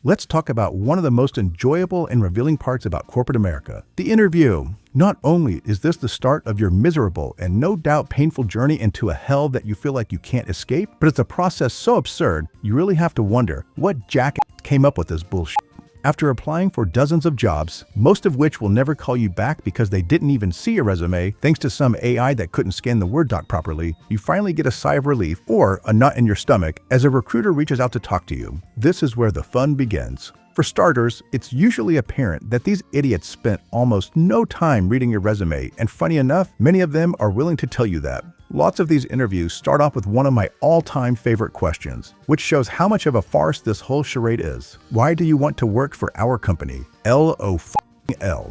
let's talk about one of the most enjoyable and revealing parts about corporate America, the interview. Not only is this the start of your miserable and no doubt painful journey into a hell that you feel like you can't escape, but it's a process so absurd, you really have to wonder what jackass came up with this bullshit. After applying for dozens of jobs, most of which will never call you back because they didn't even see your resume thanks to some AI that couldn't scan the Word doc properly, you finally get a sigh of relief or a nut in your stomach as a recruiter reaches out to talk to you. This is where the fun begins. For starters, it's usually apparent that these idiots spent almost no time reading your resume, and funny enough, many of them are willing to tell you that. Lots of these interviews start off with one of my all-time favorite questions, which shows how much of a farce this whole charade is. Why do you want to work for our company? LOL.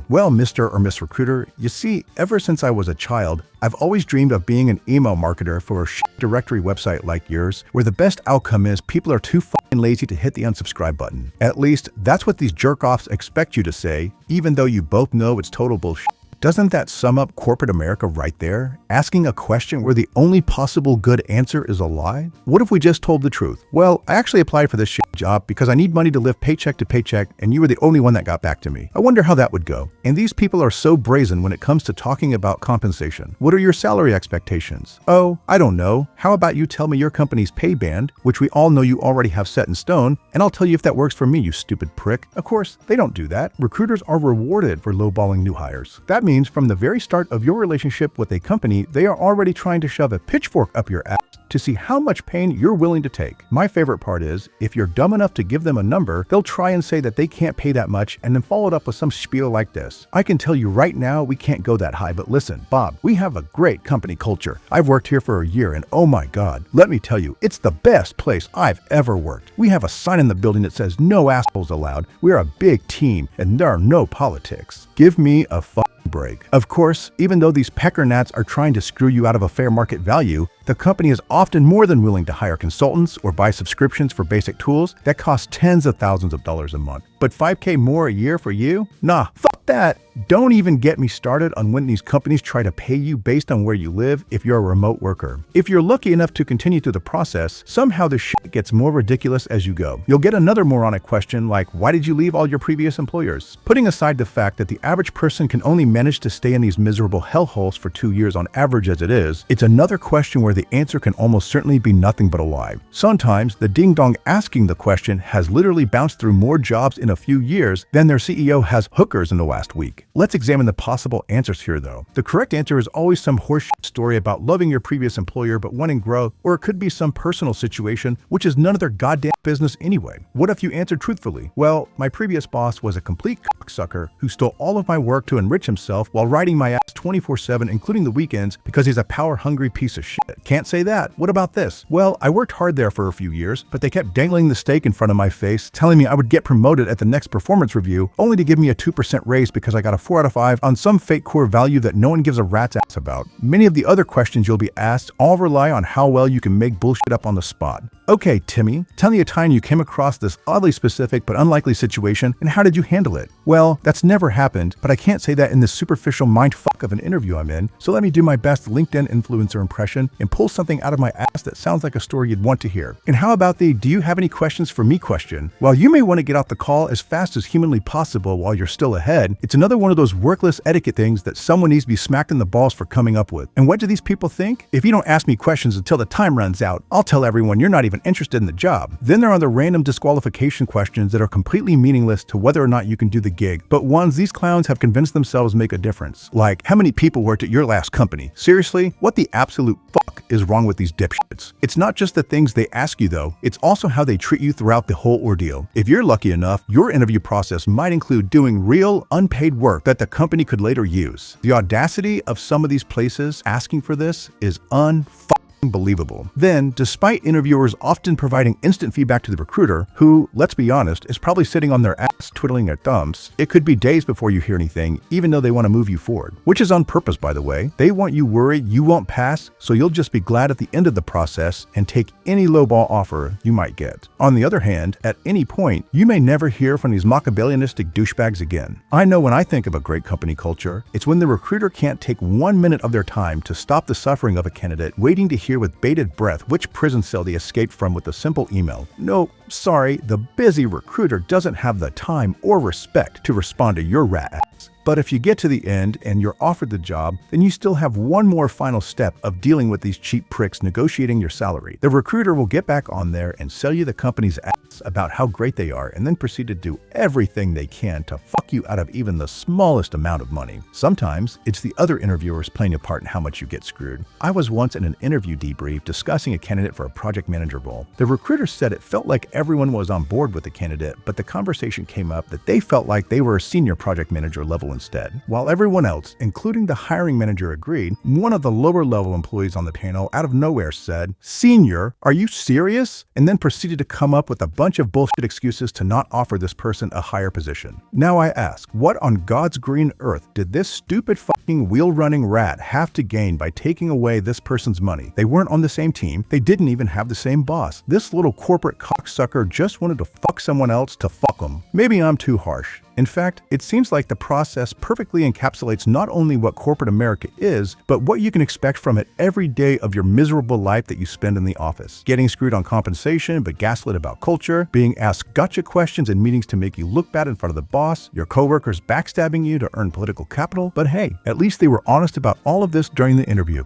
Well, Mr. or Miss Recruiter, you see, ever since I was a child, I've always dreamed of being an email marketer for a directory website like yours, where the best outcome is people are too lazy to hit the unsubscribe button. At least, that's what these jerk-offs expect you to say, even though you both know it's total bullshit. Doesn't that sum up corporate America right there? Asking a question where the only possible good answer is a lie? What if we just told the truth? Well, I actually applied for this shit job because I need money to live paycheck to paycheck, and you were the only one that got back to me. I wonder how that would go. And these people are so brazen when it comes to talking about compensation. What are your salary expectations? Oh, I don't know. How about you tell me your company's pay band, which we all know you already have set in stone, and I'll tell you if that works for me, you stupid prick. Of course, they don't do that. Recruiters are rewarded for lowballing new hires. That means from the very start of your relationship with a company, they are already trying to shove a pitchfork up your ass to see how much pain you're willing to take. My favorite part is, if you're dumb enough to give them a number, they'll try and say that they can't pay that much and then follow it up with some spiel like this. I can tell you right now we can't go that high, but listen, Bob, we have a great company culture. I've worked here for a year and oh my God, let me tell you, it's the best place I've ever worked. We have a sign in the building that says no assholes allowed. We're a big team and there are no politics. Give me a break. Of course, even though these pecker gnats are trying to screw you out of a fair market value, the company is often more than willing to hire consultants or buy subscriptions for basic tools that cost tens of thousands of dollars a month. But $5K more a year for you? Nah, fuck that. Don't even get me started on when these companies try to pay you based on where you live if you're a remote worker. If you're lucky enough to continue through the process, somehow the shit gets more ridiculous as you go. You'll get another moronic question like, why did you leave all your previous employers? Putting aside the fact that the average person can only manage to stay in these miserable hellholes for 2 years on average as it is, it's another question where the answer can almost certainly be nothing but a lie. Sometimes the ding-dong asking the question has literally bounced through more jobs in a few years than their CEO has hookers in the last week. Let's examine the possible answers here though. The correct answer is always some horseshit story about loving your previous employer but wanting growth, or it could be some personal situation which is none of their goddamn business anyway. What if you answered truthfully? Well, my previous boss was a complete cocksucker who stole all of my work to enrich himself while riding my ass 24/7, including the weekends, because he's a power-hungry piece of shit. Can't say that. What about this? Well, I worked hard there for a few years, but they kept dangling the steak in front of my face, telling me I would get promoted at the next performance review, only to give me a 2% raise because I got a 4 out of 5 on some fake core value that no one gives a rat's ass about. Many of the other questions you'll be asked all rely on how well you can make bullshit up on the spot. Okay, Timmy, tell me a time you came across this oddly specific but unlikely situation, and how did you handle it? Well, that's never happened, but I can't say that in this superficial mindfuck of an interview I'm in, so let me do my best LinkedIn influencer impression and pull something out of my ass that sounds like a story you'd want to hear. And how about the do you have any questions for me question? While you may want to get off the call as fast as humanly possible while you're still ahead, it's another one of those workless etiquette things that someone needs to be smacked in the balls for coming up with. And what do these people think? If you don't ask me questions until the time runs out, I'll tell everyone you're not even interested in the job. Then there are the random disqualification questions that are completely meaningless to whether or not you can do the gig, but ones these clowns have convinced themselves make a difference. Like, how many people worked at your last company? Seriously? What the absolute fuck is wrong with these dipshits? It's not just the things they ask you though, it's also how they treat you throughout the whole ordeal. If you're lucky enough, your interview process might include doing real, unpaid work that the company could later use. The audacity of some of these places asking for this is unbelievable. Then, despite interviewers often providing instant feedback to the recruiter, who, let's be honest, is probably sitting on their ass twiddling their thumbs, it could be days before you hear anything, even though they want to move you forward. Which is on purpose, by the way. They want you worried you won't pass, so you'll just be glad at the end of the process and take any lowball offer you might get. On the other hand, at any point, you may never hear from these Machiavellianistic douchebags again. I know when I think of a great company culture, it's when the recruiter can't take 1 minute of their time to stop the suffering of a candidate waiting to hear with bated breath which prison cell they escaped from with a simple email. No, sorry, the busy recruiter doesn't have the time or respect to respond to your rat ass. But if you get to the end and you're offered the job, then you still have one more final step of dealing with these cheap pricks negotiating your salary. The recruiter will get back on there and sell you the company's ass about how great they are and then proceed to do everything they can to fuck you out of even the smallest amount of money. Sometimes it's the other interviewers playing a part in how much you get screwed. I was once in an interview debrief discussing a candidate for a project manager role. The recruiter said it felt like everyone was on board with the candidate, but the conversation came up that they felt like they were a senior project manager level instead. While everyone else, including the hiring manager, agreed, one of the lower level employees on the panel out of nowhere said, "Senior, are you serious?" and then proceeded to come up with a bunch of bullshit excuses to not offer this person a higher position. Now I ask, what on God's green earth did this stupid fucking wheel-running rat have to gain by taking away this person's money? They weren't on the same team. They didn't even have the same boss. This little corporate cocksucker just wanted to fuck someone else to fuck them. Maybe I'm too harsh. In fact, it seems like the process perfectly encapsulates not only what corporate America is, but what you can expect from it every day of your miserable life that you spend in the office. Getting screwed on compensation, but gaslit about culture, being asked gotcha questions in meetings to make you look bad in front of the boss, your coworkers backstabbing you to earn political capital. But hey, at least they were honest about all of this during the interview.